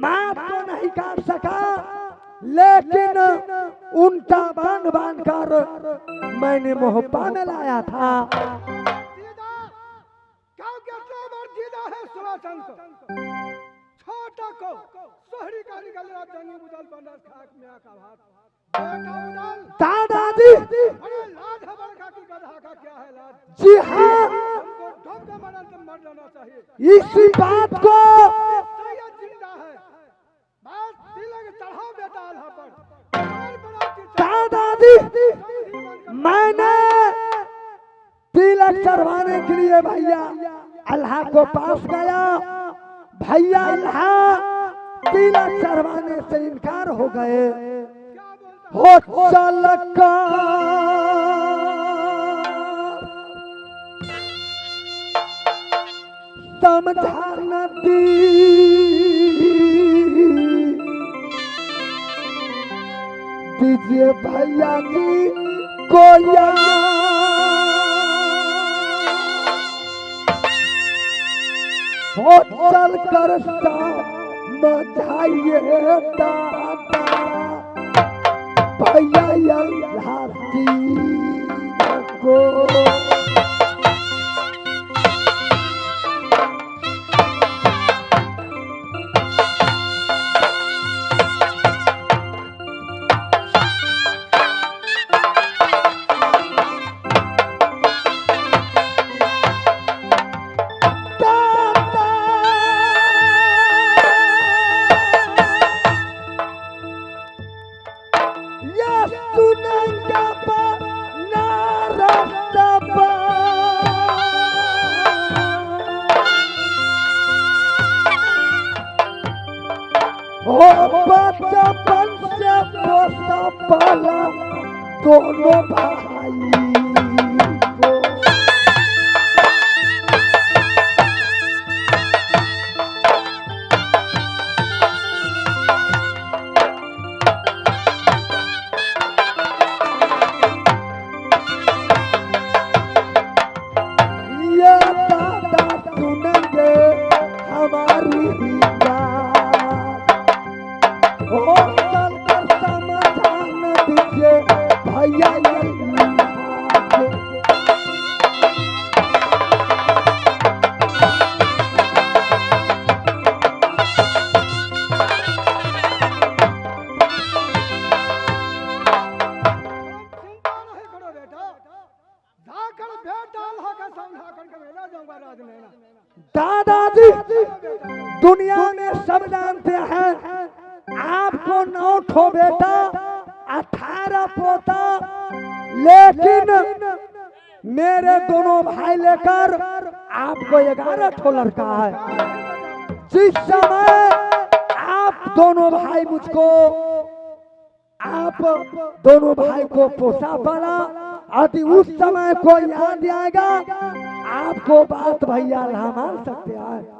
मार तो नहीं काट सका, लेकिन उल्टा बांध बांध कर मैंने मोहब्बा में लाया था। छोटा को सोहरी का निकल रहा जंगी उदल बंदर खाक में का भात बेटा उदल दादाजी अरे लाज है बड़का की गधा का क्या है लाज? जी हाँ, हमको ढोक के मरन तो मर जाना चाहिए। इसी बात को सैयद जिंदा है, बस तिलक चढ़ाओ बेटा अल्लाह पर। और बड़ा चीज दादाजी मैंने तिलक चढ़वाने के लिए भैया अल्लाह को पास गया। भैया अल्लाह तिलक चढ़वाने से इनकार हो गए। हो चल का समझा नदी दीजिए भैया जी को हो चल कर समझाइए दादा भैया अल्लाह को। बचपन से पोसा पाला दोनों भाई को। ये दादा सुनेंगे हमारी हो चल कर समझान दीजिए भैया दादाजी दुनिया में सब जानते हैं आपको 9 ठो बेटा 18 पोता, लेकिन मेरे दोनों भाई लेकर आपको 11 ठो लड़का है। जिस समय आप दोनों भाई मुझको आप दोनों भाई को पोसा पाला, यदि उस समय को याद आएगा आपको बात भैया ना मान सकते हैं।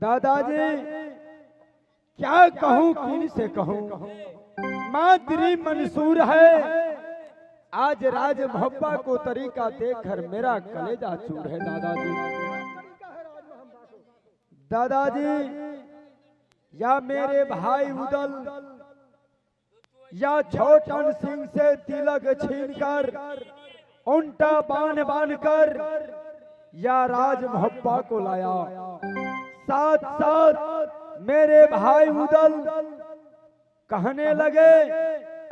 दादाजी क्या कहूँ किन से कहूँ, मादरी मंसूर है। आज राज मोहब्बा को तरीका देखकर मेरा कलेजा चूर है। दादाजी या मेरे भाई उदल या छोटन सिंह से तिलक छीनकर उल्टा बांध बांध कर या राज मोहब्बा को लाया। साथ साथ मेरे भाई उदल कहने लगे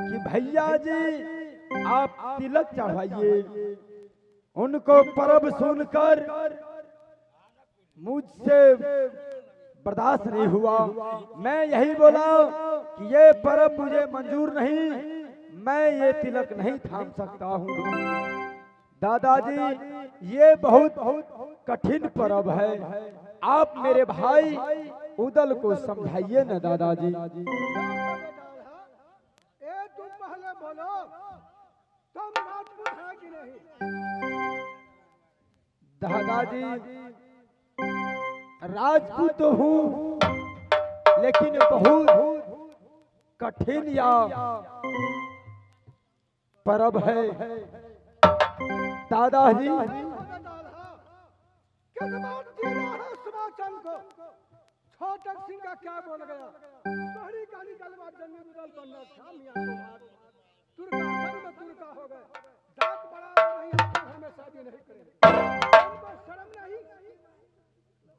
कि भैया जी आप तिलक चढ़ाइए। उनको परब सुनकर मुझसे बर्दाश्त नहीं हुआ। मैं यही बोला कि ये पर्व मुझे मंजूर नहीं, मैं ये तिलक नहीं थाम सकता हूँ। दादाजी, ये बहुत कठिन पर्व है, आप मेरे भाई उदल को समझाइए न दादाजी। तुम पहले बोलो, तुम राजपूत है कि नहीं? दादाजी, राजपूत तो हूँ, लेकिन बहुत कठिन या पर्व है दादाजी। किस बात जीना है सुभाषचंद्र को? छोटक सिंह का क्या बोल गया? पहली काली गलबात जन्मी बुदल बनना था मियां को भाग। तुर्का संग में तुर्का हो गए। जात बड़ा नहीं है, हमें शादी नहीं करेंगे। तुमको शर्म नहीं,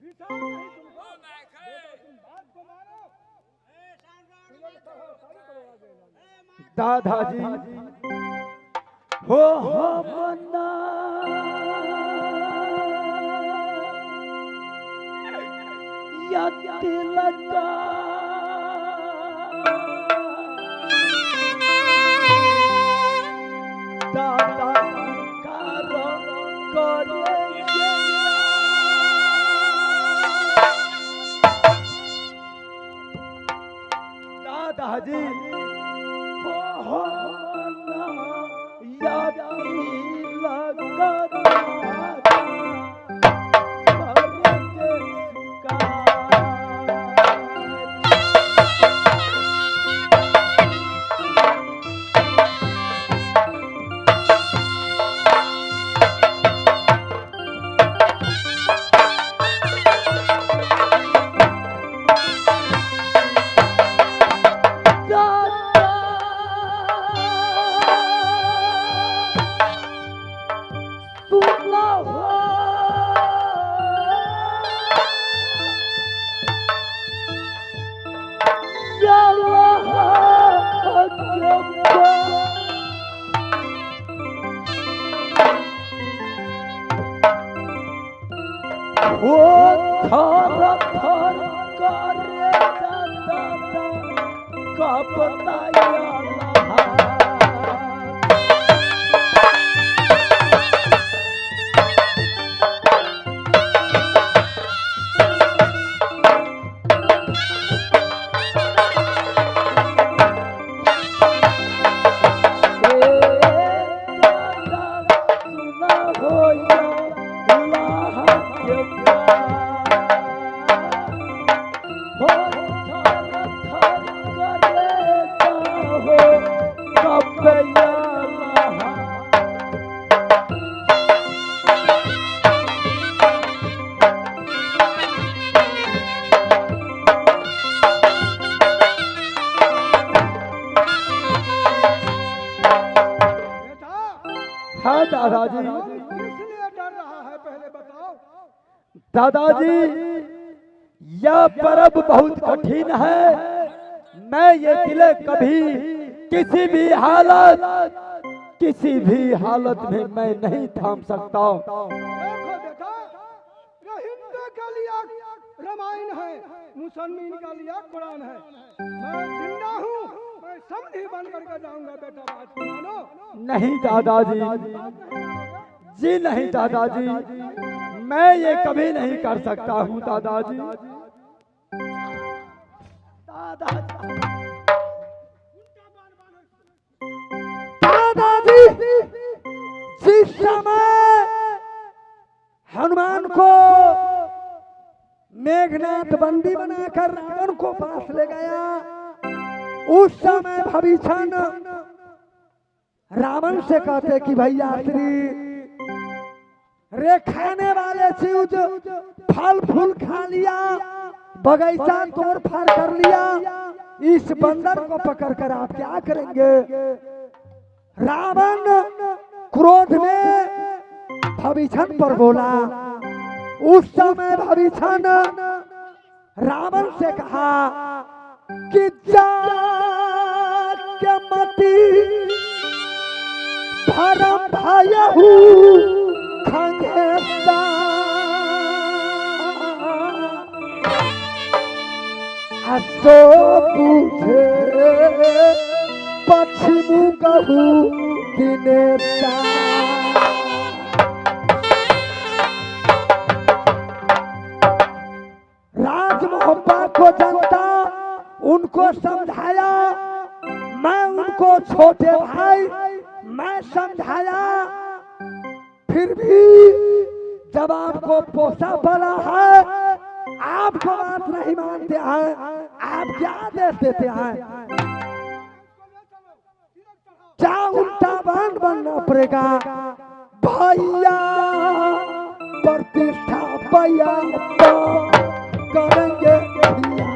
विचार नहीं तुमको। तुम बात को मानो। दादाजी, हो मन्ना या तिलका दादा कारो करेंगे। दादाजी, हो या तिलका दादाजी, इसलिए डर रहा है, पहले बताओ। दादाजी, यह पर्व बहुत कठिन है, मैं ये तिलक कभी किसी भी हालत में मैं नहीं थाम सकता। देखो बेटा, हिंदू का लिया रामायण है, मुसलमान का लिया कुरान है। मैं जिंदा हूँ, मैं समझी बन करके जाऊंगा बेटा, बात मानो। नहीं दादाजी जी, नहीं दादाजी, मैं ये कभी नहीं कर सकता हूँ दादाजी। दादाजी, जिस समय हनुमान को मेघनाथ बंदी बनाकर रावण को पास ले गया, उस समय भविष्य रावण से कहते कि भैया श्री रे खाने वाले चीज फल फूल खा लिया, बगीचा तोड़ फाड़ कर लिया, इस बंदर को पकड़कर आप क्या करेंगे? रावण क्रोध में भविष्य पर बोला। उस समय भविष्य रावण से कहा कि जा के मती धर्म भयहु खंगेता असो पूछे पश्चिमू कहू दिनेता राज मोहब्बा को जनता उनको समझाया, मैं उनको छोटे भाई मैं समझाया, फिर भी जब आपको पोसा पड़ा है आपको बात नहीं मानते हैं, आप क्या आदेश देते हैं? क्या उल्टा बांध बनना पड़ेगा? भैया प्रतिष्ठा भैया तो करेंगे भैया।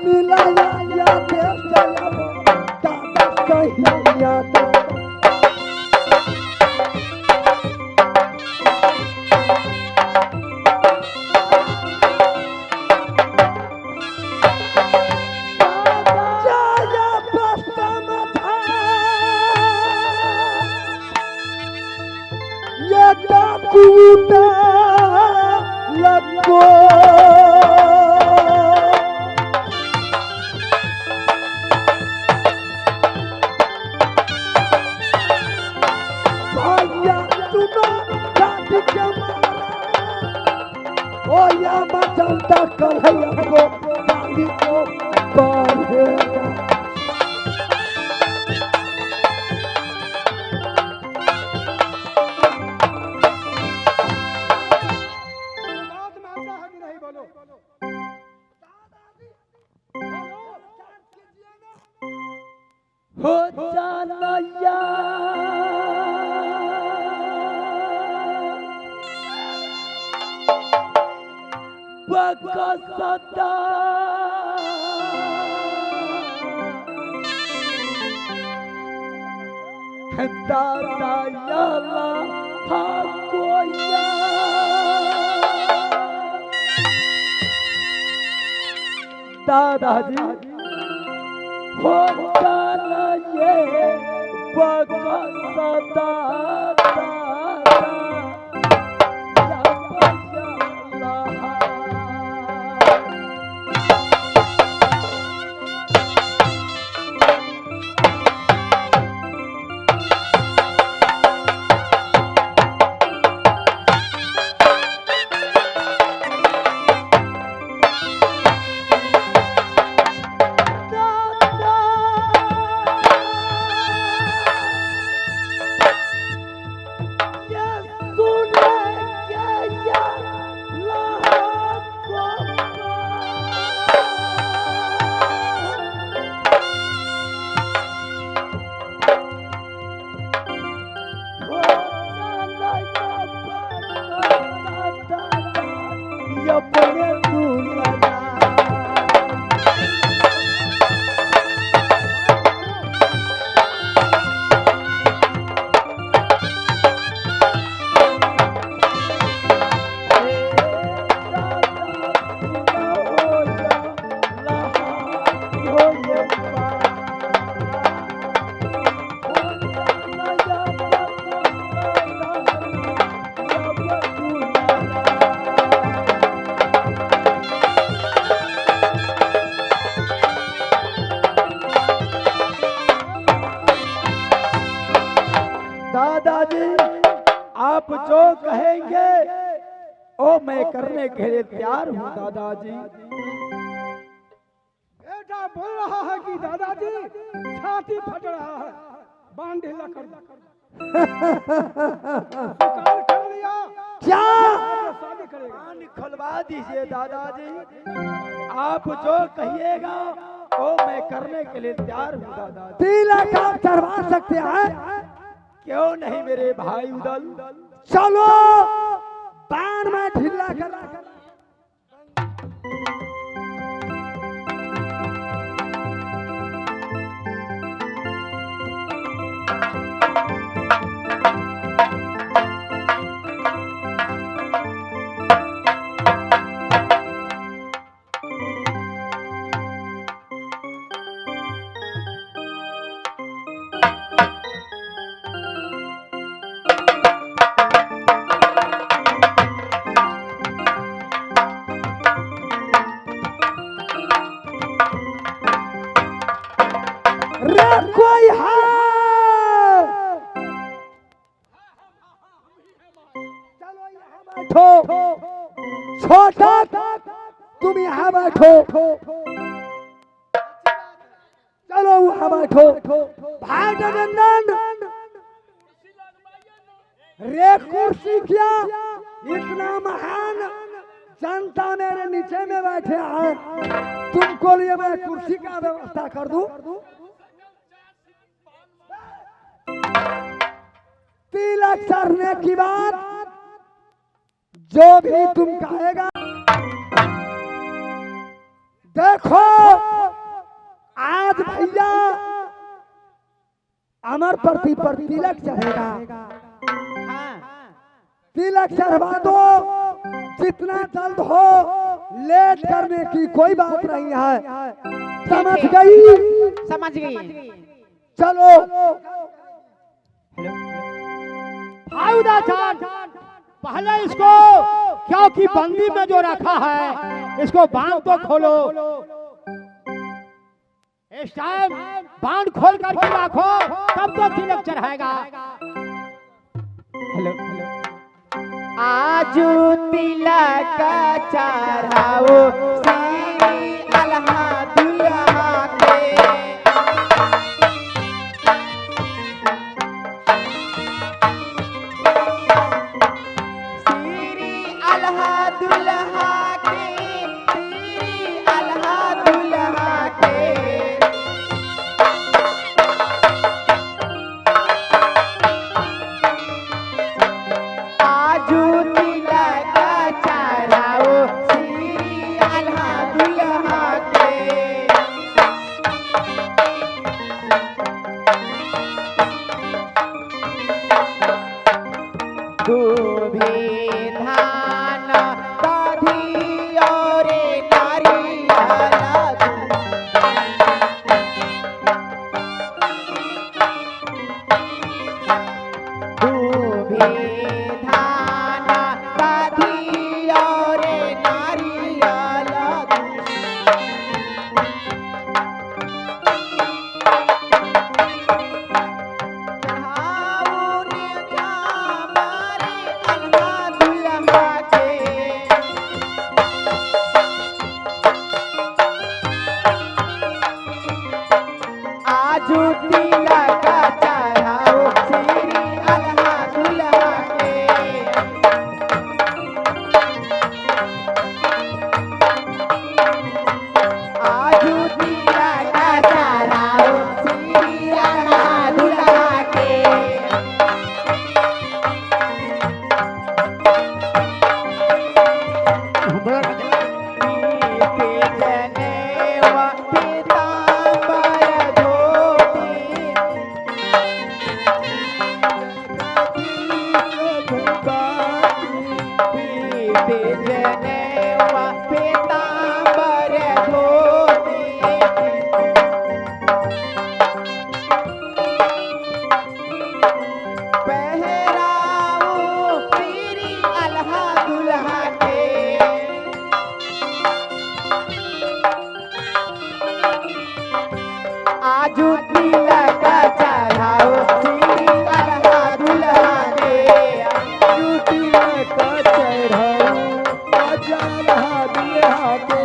मिलाया या देश दादा कहिया तो कूटा लगो भैया सुनो जाति के मारा ओ या मचलता कन्हैया को गाली को बढ़ेगा। हो जाना बकसता दादा याला हाकोया दादाजी हो जाना ये बकसता आप जो कहेंगे ओ मैं करने के लिए तैयार हूँ दादाजी। बेटा बोल रहा है कि दादाजी छाती फट रहा है, बांध ढीला कर स्वीकार कर लिया क्या शादी करेगा। कान खुलवा दीजिए दादाजी, आप जो कहिएगा ओ मैं करने के लिए तैयार हूँ दादाजी। तिलक आप चढ़वा सकते हैं, क्यों नहीं मेरे भाई उदल। चलो बाण में ढीला कर बैठो। छोटा तुम यहाँ बैठो, चलो वहाँ बैठो। भाई जगन्नाथ रे कुर्सी क्या, इतना महान जनता मेरे नीचे में बैठे हैं, तुमको लिए मैं कुर्सी का व्यवस्था कर दूं। तिलक चढ़ने की बात जो भी तुम कहेगा, देखो आज भैया अमर प्रति पर तिलक चढ़ेगा। तिलक चढ़वा दो, जितना जल्द हो, लेट करने की कोई बात नहीं है। समझ गई? समझ गई। चलो भाई उदाचार, पहले इसको क्योंकि बंदी में जो रखा है इसको बांध तो खोलो। इस टाइम बांध खोल करके रखो, तब तो तिलक चढ़ाएगा। हेलो आजू तिलक चढ़ाओ श्री अल्लाह दुल्हा के। श्री अल्लाह दुल्हा के, श्री अल्लाह दुल्हा के। आजू तिलक चढ़ाओ श्री अल्लाह दुल्हा के। दूभी धान दधी और नारियल दूभी धान दधी और नारियल चढ़ाओ ने हमारे अल्लाह दुल्हा के। आजू तिलक चढ़ाओ श्री अल्लाह दुल्हा के। आजू तिलक चढ़ाओ श्री अल्लाह दुल्हा के। जनेवा पीतांबर धोती, जनेवा पीतांबर धोती। पहराओ श्री अल्लाह दुल्हा के। आजू तिलक चढ़ाओ श्री अल्लाह दुल्हा के। आजू तिलक चढ़ाओ आज अल्लाह दुल्हा के।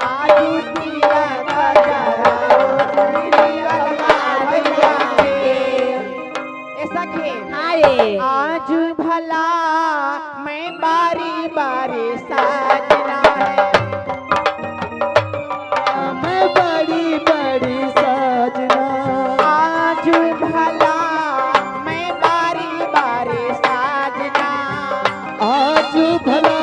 आजू तिलक चढ़ाओ श्री अल्लाह दुल्हा के। ऐसा के आज भला मैं बारी बारी सजना है। मैं बड़ी बड़ी सजना, आज भला मैं बारी बारी सजना। आज भला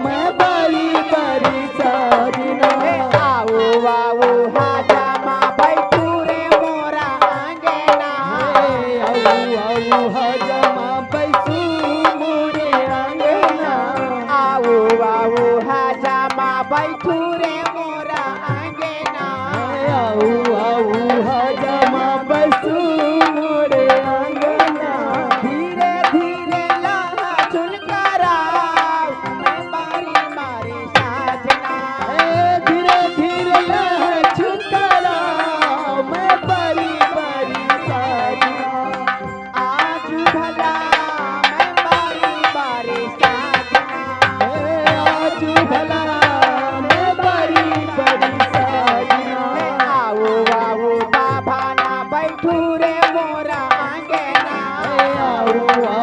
मैं बड़ी बड़ी सजना। आओ आओ हाजमा बैठू रे मोरा आंगना। आओ हजमा बैसू मोरे अंगना। आओ आओ हाजा हुआ